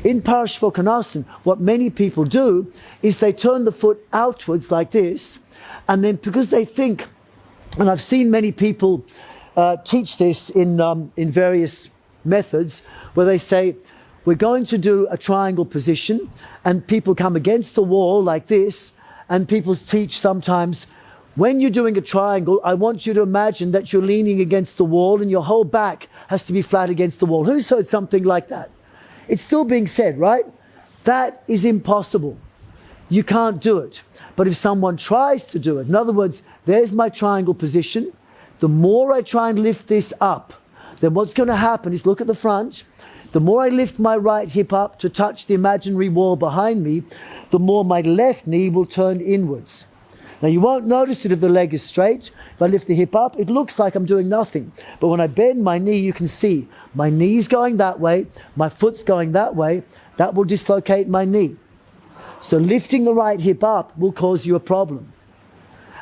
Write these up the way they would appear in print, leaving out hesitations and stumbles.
In Parashvokonasana, what many people do is they turn the foot outwards like this, and then because they think, and I've seen many people teach this in various methods, where they say, we're going to do a triangle position, and people come against the wall like this, and people teach sometimes, when you're doing a triangle, I want you to imagine that you're leaning against the wall and your whole back has to be flat against the wall. Who's heard something like that? It's still being said, right? That is impossible. You can't do it. But if someone tries to do it, in other words, there's my triangle position. The more I try and lift this up, then what's going to happen is, look at the front. The more I lift my right hip up to touch the imaginary wall behind me, the more my left knee will turn inwards. Now you won't notice it if the leg is straight. If I lift the hip up, it looks like I'm doing nothing. But when I bend my knee, you can see my knee's going that way, my foot's going that way. That will dislocate my knee. So lifting the right hip up will cause you a problem.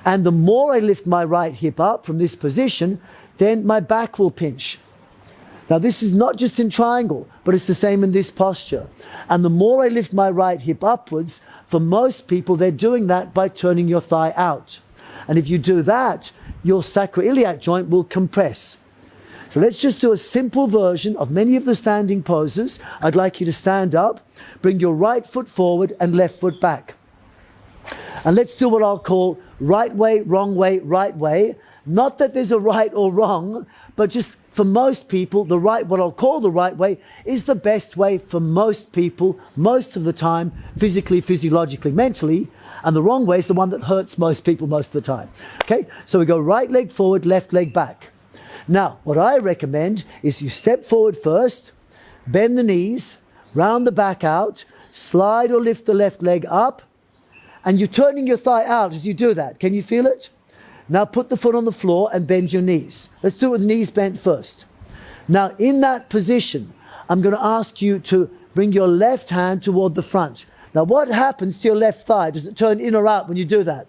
And the more I lift my right hip up from this position, then my back will pinch. Now this is not just in triangle, but it's the same in this posture. And the more I lift my right hip upwards, for most people, they're doing that by turning your thigh out. And if you do that, your sacroiliac joint will compress. So let's just do a simple version of many of the standing poses. I'd like you to stand up, bring your right foot forward and left foot back. And let's do what I'll call right way, right way. Not that there's a right or wrong, but just for most people, the right, what I'll call the right way, is the best way for most people, most of the time, physically, physiologically, mentally, and the wrong way is the one that hurts most people most of the time. Okay, so we go right leg forward, left leg back. Now, what I recommend is you step forward first, bend the knees, round the back out, slide or lift the left leg up, and you're turning your thigh out as you do that. Can you feel it? Now put the foot on the floor and bend your knees. Let's do it with knees bent first. Now in that position, I'm going to ask you to bring your left hand toward the front. Now what happens to your left thigh? Does it turn in or out when you do that?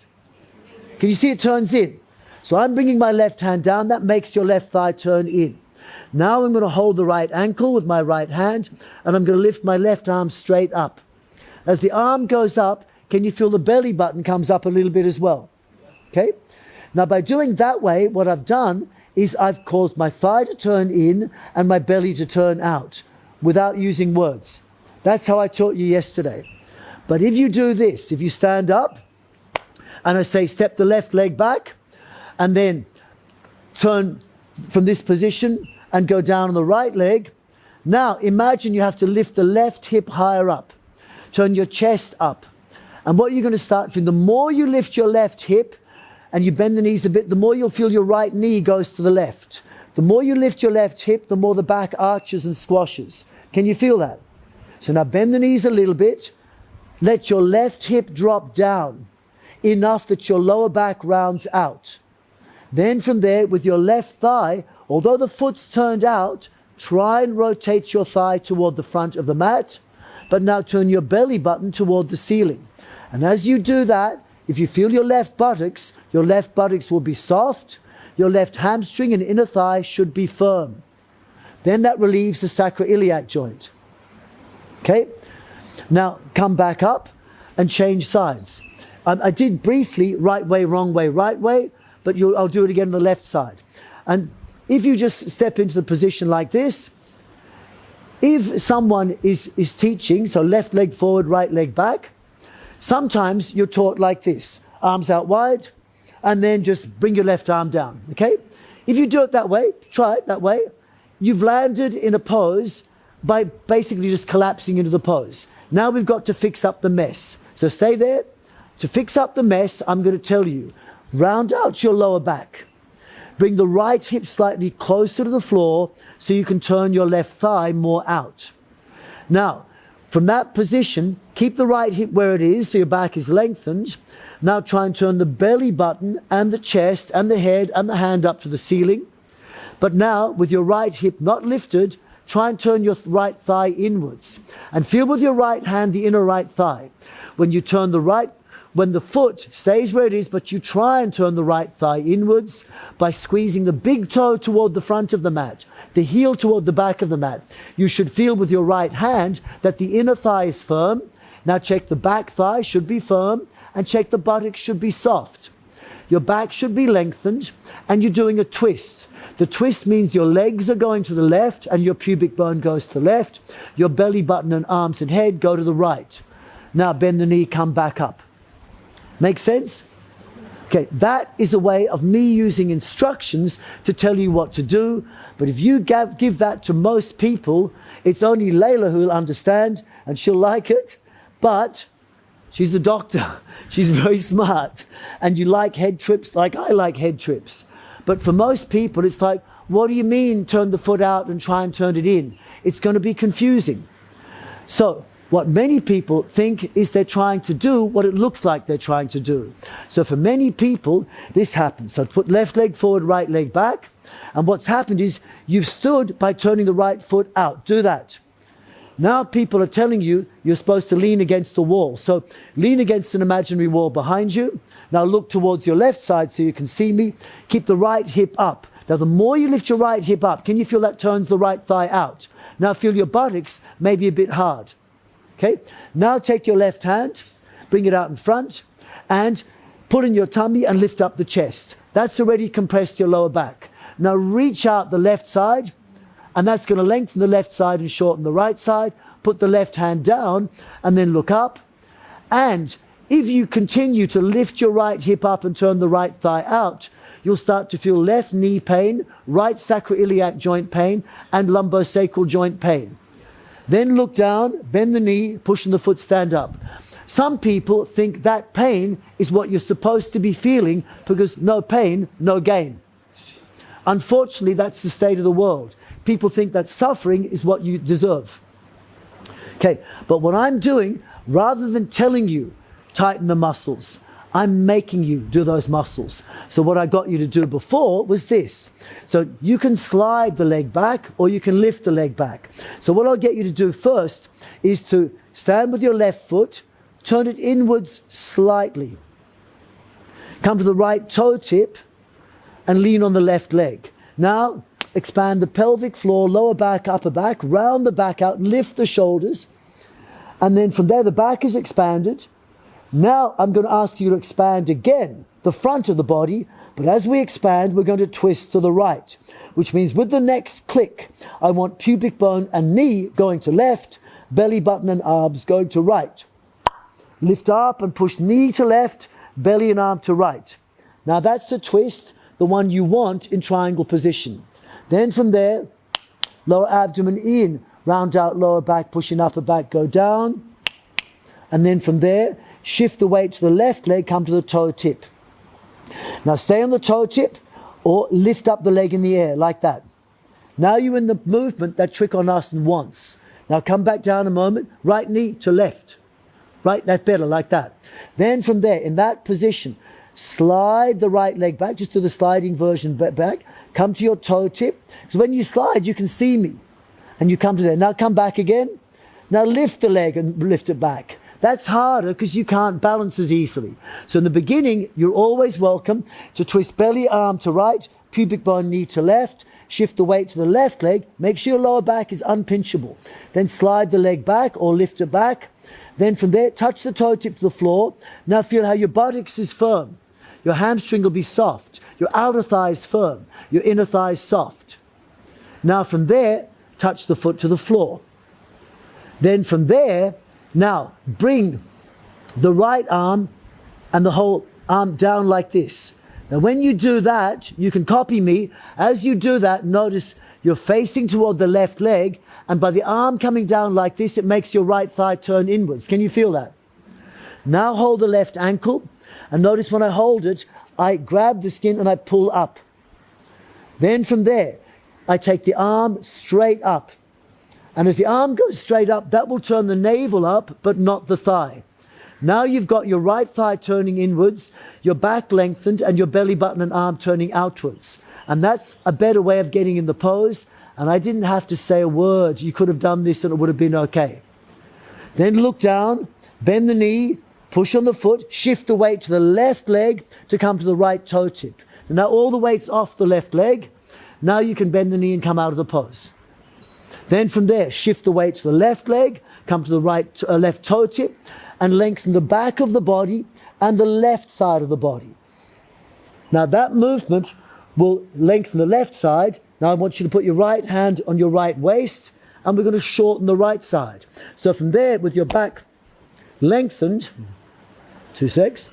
Can you see it turns in? So I'm bringing my left hand down. That makes your left thigh turn in. Now I'm going to hold the right ankle with my right hand, and I'm going to lift my left arm straight up. As the arm goes up, can you feel the belly button comes up a little bit as well? Okay? Now by doing that way, what I've done is I've caused my thigh to turn in and my belly to turn out without using words. That's how I taught you yesterday. But if you do this, if you stand up and I say step the left leg back and then turn from this position and go down on the right leg, now imagine you have to lift the left hip higher up. Turn your chest up. And what you're going to start from, the more you lift your left hip, and you bend the knees a bit, the more you'll feel your right knee goes to the left. The more you lift your left hip, the more the back arches and squashes. Can you feel that? So now bend the knees a little bit. Let your left hip drop down enough that your lower back rounds out. Then from there, with your left thigh, although the foot's turned out, try and rotate your thigh toward the front of the mat, but now turn your belly button toward the ceiling. And as you do that, if you feel your left buttocks will be soft, your left hamstring and inner thigh should be firm. Then that relieves the sacroiliac joint. Okay? Now come back up and change sides. I did briefly right way, right way, but I'll do it again on the left side. And if you just step into the position like this, if someone is teaching, so left leg forward, right leg back, sometimes you're taught like this, arms out wide, and then just bring your left arm down, okay? If you do it that way, try it that way, you've landed in a pose by basically just collapsing into the pose. Now we've got to fix up the mess. So stay there. To fix up the mess, I'm going to tell you, round out your lower back. Bring the right hip slightly closer to the floor so you can turn your left thigh more out. Now, from that position, keep the right hip where it is so your back is lengthened. Now try and turn the belly button and the chest and the head and the hand up to the ceiling. But now, with your right hip not lifted, try and turn your right thigh inwards. And feel with your right hand the inner right thigh. When you turn the right, when the foot stays where it is, but you try and turn the right thigh inwards by squeezing the big toe toward the front of the mat, the heel toward the back of the mat. You should feel with your right hand that the inner thigh is firm. Now check the back thigh should be firm, and check the buttocks should be soft. Your back should be lengthened, and you're doing a twist. The twist means your legs are going to the left and your pubic bone goes to the left. Your belly button and arms and head go to the right. Now bend the knee, come back up. Make sense? Okay, that is a way of me using instructions to tell you what to do. But if you give that to most people, it's only Layla who will understand and she'll like it. But she's a doctor. She's very smart. And you like head trips like I like head trips. But for most people, it's like, what do you mean turn the foot out and try and turn it in? It's going to be confusing. So what many people think is they're trying to do what it looks like they're trying to do. So for many people, this happens. So put left leg forward, right leg back. And what's happened is you've stood by turning the right foot out. Do that. Now people are telling you you're supposed to lean against the wall. So lean against an imaginary wall behind you. Now look towards your left side so you can see me. Keep the right hip up. Now the more you lift your right hip up, can you feel that turns the right thigh out? Now feel your buttocks maybe a bit hard. Okay? Now take your left hand, bring it out in front, and pull in your tummy and lift up the chest. That's already compressed your lower back. Now reach out the left side, and that's going to lengthen the left side and shorten the right side. Put the left hand down and then look up. And if you continue to lift your right hip up and turn the right thigh out, you'll start to feel left knee pain, right sacroiliac joint pain, and lumbosacral joint pain. Then look down, bend the knee, pushing the foot, stand up. Some people think that pain is what you're supposed to be feeling because no pain, no gain. Unfortunately, that's the state of the world. People think that suffering is what you deserve. Okay, but what I'm doing, rather than telling you, tighten the muscles, I'm making you do those muscles. So what I got you to do before was this. So you can slide the leg back or you can lift the leg back. So what I'll get you to do first is to stand with your left foot, turn it inwards slightly. Come to the right toe tip and lean on the left leg. Now, expand the pelvic floor, lower back, upper back, round the back out, lift the shoulders. And then from there, the back is expanded. Now, I'm going to ask you to expand again, the front of the body. But as we expand, we're going to twist to the right, which means with the next click, I want pubic bone and knee going to left, belly button and arms going to right. Lift up and push knee to left, belly and arm to right. Now, that's a twist, the one you want in triangle position. Then from there, lower abdomen in, round out lower back, pushing upper back, go down. And then from there, shift the weight to the left leg, come to the toe tip. Now stay on the toe tip or lift up the leg in the air like that. Now you're in the movement that Trikonasana wants. Now come back down a moment, right knee to left. Right, that's better, like that. Then from there, in that position, slide the right leg back, just do the sliding version back. Come to your toe tip. So when you slide, you can see me. And you come to there. Now come back again. Now lift the leg and lift it back. That's harder because you can't balance as easily. So in the beginning, you're always welcome to twist belly, arm to right, pubic bone, knee to left, shift the weight to the left leg, make sure your lower back is unpinchable. Then slide the leg back or lift it back. Then from there, touch the toe tip to the floor. Now feel how your buttocks is firm. Your hamstring will be soft. Your outer thigh is firm. Your inner thigh is soft. Now from there, touch the foot to the floor. Then from there, now bring the right arm and the whole arm down like this. Now when you do that, you can copy me. As you do that, notice you're facing toward the left leg, and by the arm coming down like this, it makes your right thigh turn inwards. Can you feel that? Now hold the left ankle, and notice when I hold it, I grab the skin and I pull up. Then from there, I take the arm straight up. And as the arm goes straight up, that will turn the navel up, but not the thigh. Now you've got your right thigh turning inwards, your back lengthened, and your belly button and arm turning outwards. And that's a better way of getting in the pose. And I didn't have to say a word. You could have done this and it would have been okay. Then look down, bend the knee, push on the foot, shift the weight to the left leg to come to the right toe tip. So now all the weight's off the left leg. Now you can bend the knee and come out of the pose. Then from there, shift the weight to the left leg, come to the left toe tip, and lengthen the back of the body and the left side of the body. Now that movement will lengthen the left side. Now I want you to put your right hand on your right waist, and we're going to shorten the right side. So from there, with your back lengthened, 2 secs.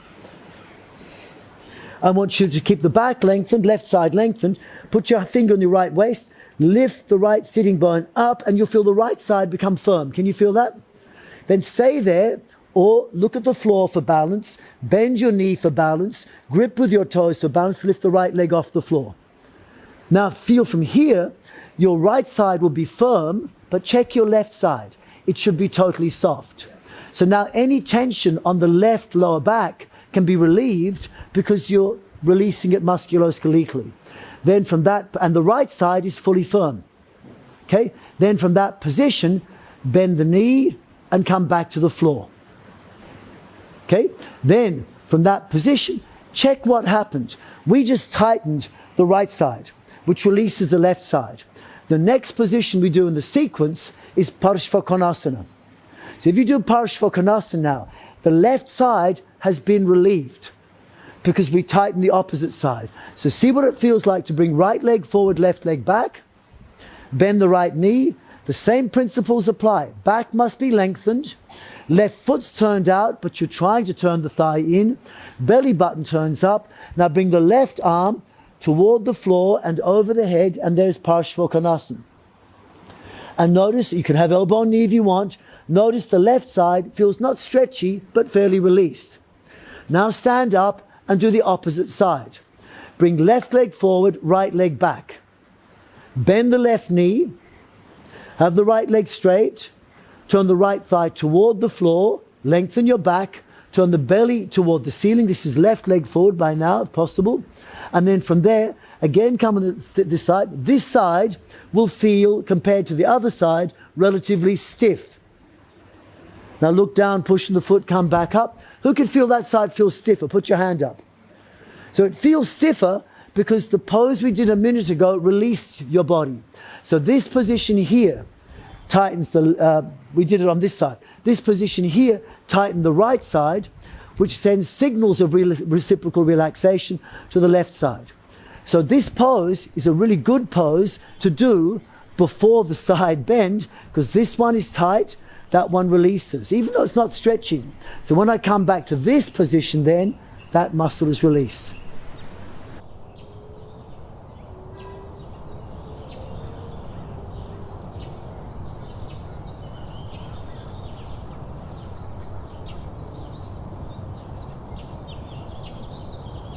I want you to keep the back lengthened, left side lengthened. Put your finger on your right waist, lift the right sitting bone up, and you'll feel the right side become firm. Can you feel that? Then stay there, or look at the floor for balance, bend your knee for balance, grip with your toes for balance, lift the right leg off the floor. Now feel from here, your right side will be firm, but check your left side. It should be totally soft. So now any tension on the left lower back can be relieved because you're releasing it musculoskeletally. Then from that, and the right side is fully firm. Okay? Then from that position, bend the knee and come back to the floor. Okay? Then from that position, check what happened. We just tightened the right side, which releases the left side. The next position we do in the sequence is Parshvakonasana. So if you do Parshvakonasana now, the left side has been relieved because we tighten the opposite side. So see what it feels like to bring right leg forward, left leg back, bend the right knee. The same principles apply. Back must be lengthened, left foot's turned out, but you're trying to turn the thigh in, belly button turns up. Now bring the left arm toward the floor and over the head, and there's Parshvakonasana. And notice, you can have elbow and knee if you want. Notice the left side feels not stretchy, but fairly released. Now stand up and do the opposite side. Bring left leg forward, right leg back. Bend the left knee, have the right leg straight, turn the right thigh toward the floor, lengthen your back, turn the belly toward the ceiling. This is left leg forward by now, if possible. And then from there, again come on this side. This side will feel, compared to the other side, relatively stiff. Now look down, pushing the foot, come back up. Who can feel that side feels stiffer? Put your hand up. So it feels stiffer because the pose we did a minute ago released your body. So this position here tightens the, we did it on this side. This position here tightened the right side, which sends signals of reciprocal relaxation to the left side. So this pose is a really good pose to do before the side bend, because this one is tight, that one releases, even though it's not stretching. So when I come back to this position then, that muscle is released.